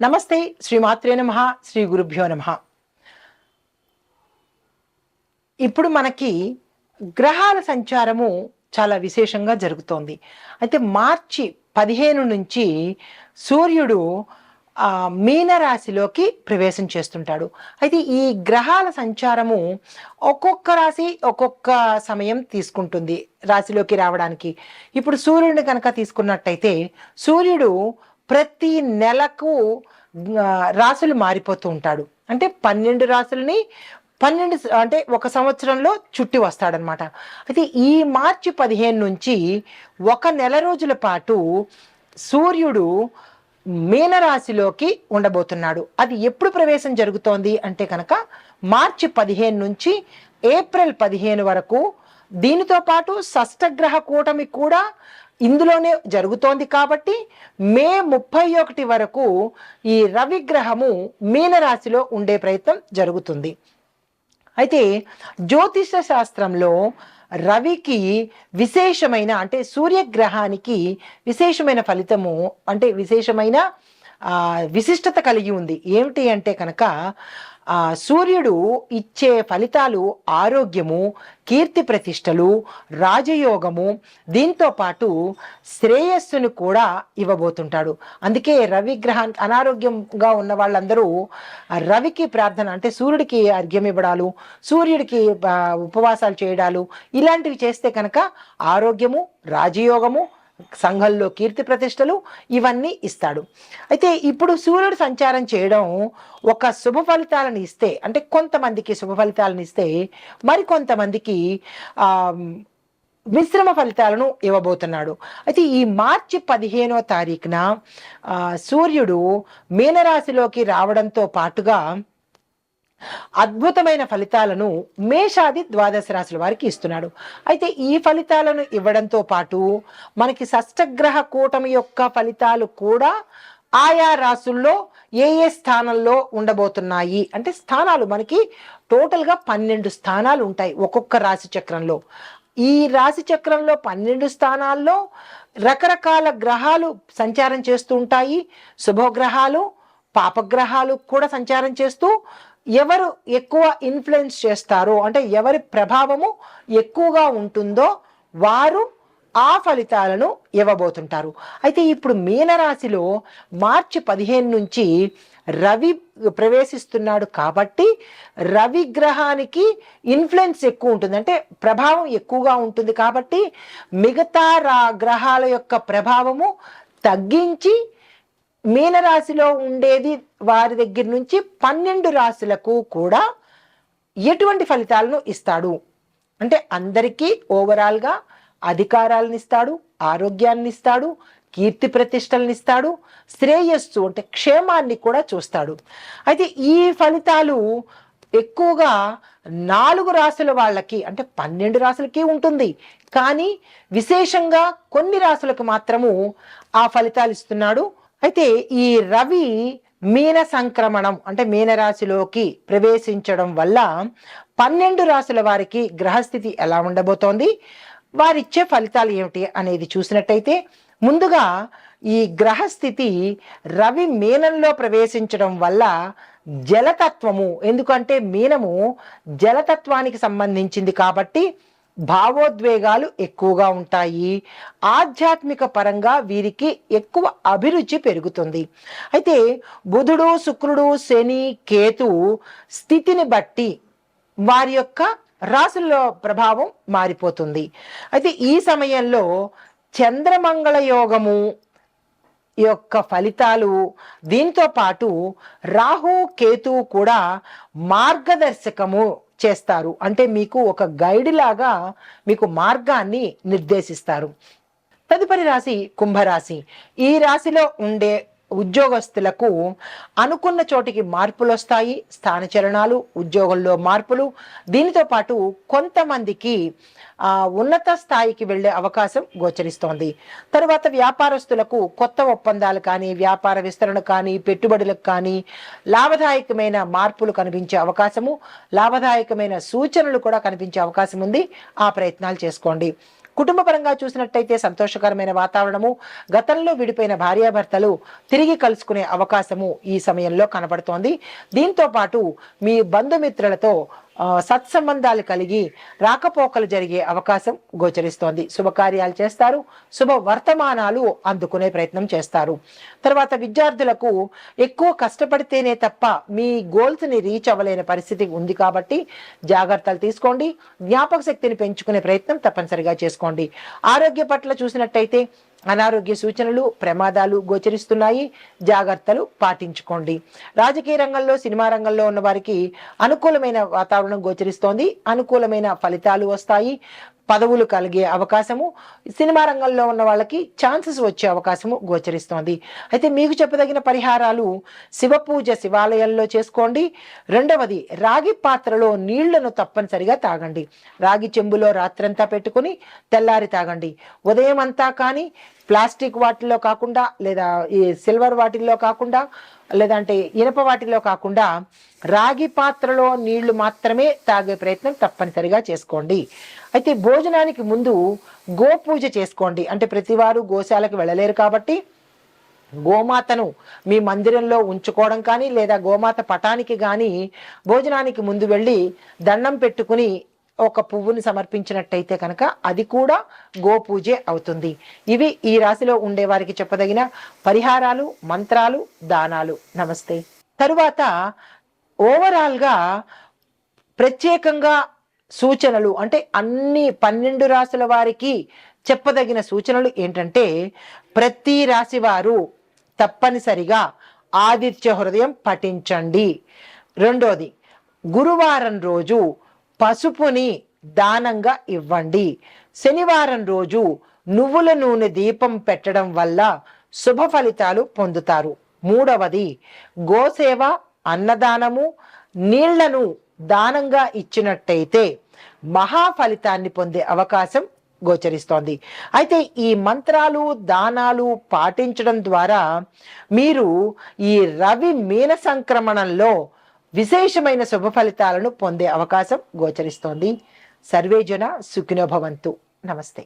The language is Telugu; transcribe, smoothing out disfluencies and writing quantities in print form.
నమస్తే. శ్రీమాత్రే నమః. శ్రీ గురుభ్యో నమః. ఇప్పుడు మనకి గ్రహాల సంచారము చాలా విశేషంగా జరుగుతోంది. అయితే మార్చి 15 నుంచి సూర్యుడు మీనరాశిలోకి ప్రవేశం చేస్తుంటాడు. అయితే ఈ గ్రహాల సంచారము ఒక్కొక్క రాశి ఒక్కొక్క సమయం తీసుకుంటుంది రాశిలోకి రావడానికి. ఇప్పుడు సూర్యుడిని కనుక తీసుకున్నట్టయితే సూర్యుడు ప్రతి నెలకు రాశులు మారిపోతూ ఉంటాడు. అంటే 12 రాశుల్ని 12 అంటే ఒక సంవత్సరంలో చుట్టి వస్తాడనమాట. అయితే ఈ మార్చి 15 నుంచి ఒక నెల రోజుల పాటు సూర్యుడు మీనరాశిలోకి ఉండబోతున్నాడు. అది ఎప్పుడు ప్రవేశం జరుగుతోంది అంటే కనుక మార్చి 15 నుంచి ఏప్రిల్ 15 వరకు. దీనితో పాటు షష్టగ్రహ కూటమి కూడా ఇందులోనే జరుగుతోంది కాబట్టి మే 31 వరకు ఈ రవి గ్రహము మీనరాశిలో ఉండే ప్రయత్నం జరుగుతుంది. అయితే జ్యోతిష శాస్త్రంలో రవికి విశేషమైన అంటే సూర్యగ్రహానికి విశేషమైన ఫలితము అంటే విశేషమైన విశిష్టత కలిగి ఉంది. ఏమిటి అంటే కనుక సూర్యుడు ఇచ్చే ఫలితాలు ఆరోగ్యము, కీర్తి ప్రతిష్టలు, రాజయోగము, దీంతో పాటు శ్రేయస్సును కూడా ఇవ్వబోతుంటాడు. అందుకే రవి గ్రహానికి అనారోగ్యంగా ఉన్న వాళ్ళందరూ రవికి ప్రార్థన అంటే సూర్యుడికి అర్ఘ్యం ఇవ్వడాలు, సూర్యుడికి ఉపవాసాలు చేయడాలు ఇలాంటివి చేస్తే కనుక ఆరోగ్యము, రాజయోగము, సంఘంలో కీర్తి ప్రతిష్టలు ఇవన్నీ ఇస్తాడు. అయితే ఇప్పుడు సూర్యుడు సంచారం చేయడం ఒక శుభ ఫలితాలను ఇస్తే అంటే కొంతమందికి శుభ ఫలితాలను ఇస్తే మరికొంతమందికి మిశ్రమ ఫలితాలను ఇవ్వబోతున్నాడు. అయితే ఈ మార్చి 15వ తారీఖున సూర్యుడు మీనరాశిలోకి రావడంతో పాటుగా అద్భుతమైన ఫలితాలను మేషాది ద్వాదశ రాశుల వారికి ఇస్తున్నాడు. అయితే ఈ ఫలితాలను ఇవ్వడంతో పాటు మనకి షష్టగ్రహ కూటమి యొక్క ఫలితాలు కూడా ఆయా రాశుల్లో ఏ ఏ స్థానంలో ఉండబోతున్నాయి అంటే స్థానాలు మనకి టోటల్గా 12 స్థానాలు ఉంటాయి ఒక్కొక్క రాశి చక్రంలో. ఈ రాశి చక్రంలో 12 స్థానాల్లో రకరకాల గ్రహాలు సంచారం చేస్తూ ఉంటాయి. శుభగ్రహాలు, పాపగ్రహాలు కూడా సంచారం చేస్తూ ఎవరు ఎక్కువ ఇన్ఫ్లుయెన్స్ చేస్తారో అంటే ఎవరి ప్రభావము ఎక్కువగా ఉంటుందో వారు ఆ ఫలితాలను ఇవ్వబోతుంటారు. అయితే ఇప్పుడు మీనరాశిలో మార్చి 15 నుంచి రవి ప్రవేశిస్తున్నాడు కాబట్టి రవి గ్రహానికి ఇన్ఫ్లుయెన్స్ ఎక్కువ ఉంటుంది అంటే ప్రభావం ఎక్కువగా ఉంటుంది కాబట్టి మిగతా గ్రహాల యొక్క ప్రభావము తగ్గించి మీనరాశిలో ఉండేది వారి దగ్గర నుంచి 12 రాశులకు కూడా ఎటువంటి ఫలితాలను ఇస్తాడు అంటే అందరికీ ఓవరాల్గా అధికారాలను ఇస్తాడు, ఆరోగ్యాన్ని ఇస్తాడు, కీర్తి ప్రతిష్టలను ఇస్తాడు, శ్రేయస్సు అంటే క్షేమాన్ని కూడా చూస్తాడు. అయితే ఈ ఫలితాలు ఎక్కువగా 4 రాశుల వాళ్ళకి అంటే 12 రాశులకి ఉంటుంది. కానీ విశేషంగా కొన్ని రాశులకు మాత్రము ఆ ఫలితాలు ఇస్తున్నాడు. అయితే ఈ రవి మీన సంక్రమణం అంటే మీనరాశిలోకి ప్రవేశించడం వల్ల 12 రాశుల వారికి గ్రహస్థితి ఎలా ఉండబోతోంది, వారిచ్చే ఫలితాలు ఏమిటి అనేది చూసినట్టయితే ముందుగా ఈ గ్రహస్థితి రవి మీనంలో ప్రవేశించడం వల్ల జలతత్వము, ఎందుకంటే మీనము జలతత్వానికి సంబంధించింది కాబట్టి భావోద్వేగాలు ఎక్కువగా ఉంటాయి. ఆధ్యాత్మిక పరంగా వీరికి ఎక్కువ అభిరుచి పెరుగుతుంది. అయితే బుధుడు, శుక్రుడు, శని, కేతు స్థితిని బట్టి వారి యొక్క రాశుల్లో ప్రభావం మారిపోతుంది. అయితే ఈ సమయంలో చంద్రమంగళ యోగము యొక్క ఫలితాలు, దీంతో పాటు రాహు, కేతు కూడా మార్గదర్శకము చేస్తారు అంటే మీకు ఒక గైడ్ లాగా మీకు మార్గాన్ని నిర్దేశిస్తారు. తదుపరి రాశి కుంభరాశి. ఈ రాశిలో ఉండే ఉద్యోగస్తులకు అనుకున్న చోటికి మార్పులు వస్తాయి, స్థానచలనాలు, ఉద్యోగంలో మార్పులు. దీనితో పాటు కొంతమందికి ఉన్నత స్థాయికి వెళ్ళే అవకాశం గోచరిస్తోంది. తర్వాత వ్యాపారస్తులకు కొత్త ఒప్పందాలు కానీ, వ్యాపార విస్తరణ కానీ, పెట్టుబడులకు కానీ లాభదాయకమైన మార్పులు కనిపించే అవకాశము, లాభదాయకమైన సూచనలు కూడా కనిపించే అవకాశం ఉంది. ఆ ప్రయత్నాలు చేసుకోండి. కుటుంబ పరంగా చూసినట్టయితే సంతోషకరమైన వాతావరణము, గతంలో విడిపోయిన భార్యాభర్తలు తిరిగి కలుసుకునే అవకాశము ఈ సమయంలో కనబడుతోంది. దీంతో పాటు మీ బంధుమిత్రులతో సత్సంబంధాలు కలిగి రాకపోకలు జరిగే అవకాశం గోచరిస్తోంది. శుభకార్యాలు చేస్తారు, శుభ వర్తమానాలు అందుకునే ప్రయత్నం చేస్తారు. తర్వాత విద్యార్థులకు ఎక్కువ కష్టపడితేనే తప్ప మీ గోల్స్ని రీచ్ అవ్వలేని పరిస్థితి ఉంది కాబట్టి జాగ్రత్తలు తీసుకోండి. జ్ఞాపక శక్తిని పెంచుకునే ప్రయత్నం తప్పనిసరిగా చేసుకోండి. ఆరోగ్య పట్ల చూసినట్టయితే అనారోగ్య సూచనలు, ప్రమాదాలు గోచరిస్తున్నాయి. జాగ్రత్తలు పాటించుకోండి. రాజకీయ రంగంలో, సినిమా రంగంలో ఉన్న వారికి అనుకూలమైన వాతావరణం గోచరిస్తోంది. అనుకూలమైన ఫలితాలు వస్తాయి. పదవులు కలిగే అవకాశము, సినిమా రంగంలో ఉన్న వాళ్ళకి ఛాన్సెస్ వచ్చే అవకాశము గోచరిస్తోంది. అయితే మీకు చెప్పదగిన పరిహారాలు, శివ పూజ శివాలయంలో చేసుకోండి. రెండవది, రాగి పాత్రలో నీళ్లను తప్పనిసరిగా తాగండి. రాగి చెంబులో రాత్రంతా పెట్టుకుని తెల్లారి తాగండి. ఉదయం అంతా కానీ ప్లాస్టిక్ వాటిల్లో కాకుండా, లేదా ఈ సిల్వర్ వాటిల్లో కాకుండా, లేదంటే ఇనప వాటిల్లో కాకుండా రాగి పాత్రలో నీళ్లు మాత్రమే తాగే ప్రయత్నం తప్పనిసరిగా చేసుకోండి. అయితే భోజనానికి ముందు గోపూజ చేసుకోండి. అంటే ప్రతివారు గోశాలకు వెళ్ళలేరు కాబట్టి గోమాతను మీ మందిరంలో ఉంచుకోవడం కానీ, లేదా గోమాత పటానికి కానీ భోజనానికి ముందు వెళ్ళి దండం పెట్టుకుని ఒక పువ్వుని సమర్పించినట్టయితే కనుక అది కూడా గోపూజే అవుతుంది. ఇవి ఈ రాశిలో ఉండే వారికి చెప్పదగిన పరిహారాలు, మంత్రాలు, దానాలు. నమస్తే. తరువాత ఓవరాల్గా ప్రత్యేకంగా సూచనలు, అంటే అన్ని 12 రాశుల వారికి చెప్పదగిన సూచనలు ఏంటంటే, ప్రతి రాశి వారు తప్పనిసరిగా ఆదిత్య హృదయం పఠించండి. రెండోది, గురువారం రోజు పసుపుని దానంగా ఇవ్వండి. శనివారం రోజు నువ్వుల నూనె దీపం పెట్టడం వల్ల శుభ ఫలితాలు పొందుతారు. మూడవది, గోసేవ, అన్నదానము, నీళ్లను దానంగా ఇచ్చినట్టయితే మహా ఫలితాన్ని పొందే అవకాశం గోచరిస్తోంది. అయితే ఈ మంత్రాలు, దానాలు పాటించడం ద్వారా మీరు ఈ రవి మీన సంక్రమణంలో విశేషమైన శుభ ఫలితాలను పొందే అవకాశం గోచరిస్తోంది. సర్వేజన సుఖినో భవంతు. నమస్తే.